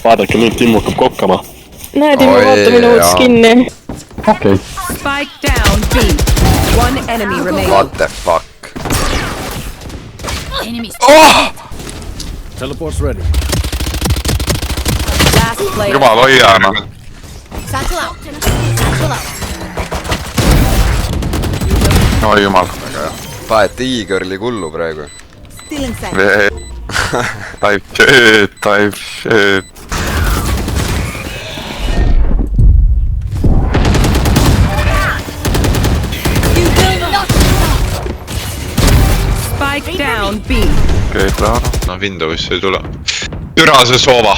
vaadake, nüüd Tim hakkab kokkama. Näed, Timmu, vaata minu uut skinni. Okei. Spike down B. One enemy remaining. What the fuck? Teleport's ready. Last player. Jumal hoia, noh. No jumal. Paet E-girli kullu praegu. Type shit. Spike down B. Okei, klaar. No Windows ei tule. Türa see soova.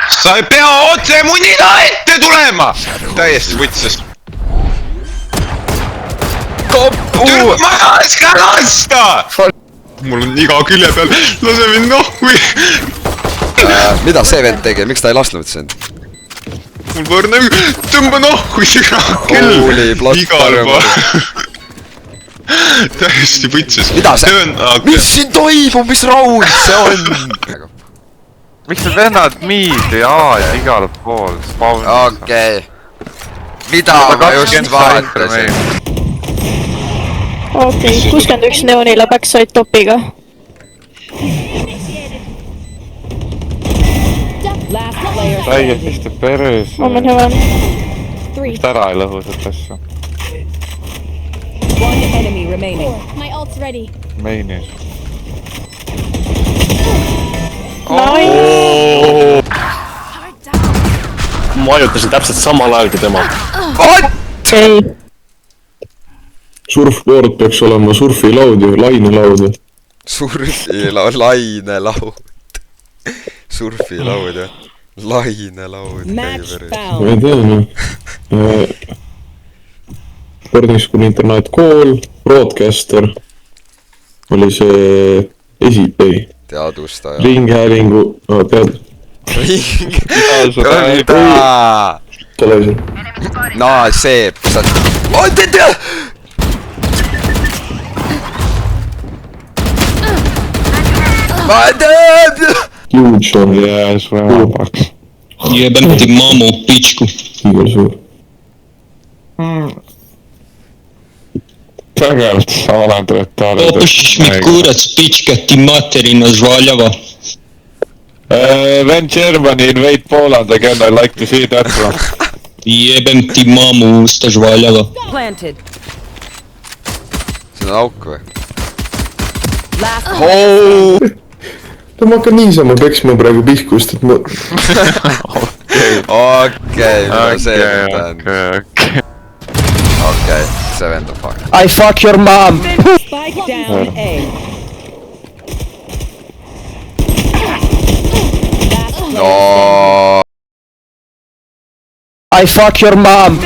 Sa ei pea otse munina ette tulema! Täiesti võtses. Türa maja ees ka lasta! Mul on iga külje peal. Lase mind nohvi. Mida see vend tegi? Miks ta ei lasknud sind? Mul võrne tõmba nohvi türa küll. Holy Igal blood. pool. Täiesti võtses. Mida see? Mis siin toimub? Mis raund see on? Miks need vennad miid ja aad igal pool spawn? Okei. Mida ma just vaatasin? Okei, 61 neonile backside topiga. Last player. Täiesti peres. Omen heaven. Miks ta ära ei lõhu seda asja? One enemy remaining. My ult's ready. Mainis. Nice! Ma ajutasin täpselt samal ajal kui tema. Okei. Surfboard peaks olema surfilaud ja lainelaud. Lainelaud. Surfilaud ja lainelaud. Match Ma found. ei tea, noh. Boarding School Internet Call, Broadcaster oli see ei. Teadustaja. Ringhäälingu, tead. Ring. Tule see. No see. Oh, tea! Huge on. Jaa, see on vabaks. Jebem ti mamu u pičku. Igal suur. Tegelikult sa oled retarded. Opušiš mi kurac, pička ti materina žvaljava. When Germany invade Poland again, I like to see that one. Jebem ti mamu usta žvaljava. Planted. See on auk või? Last No ma hakkan niisama peksma praegu pihkust, et ma... Okei, mida see vend on? Okei, see vend on fuck. I fuck your mom! spike down A. No. I fuck your mom!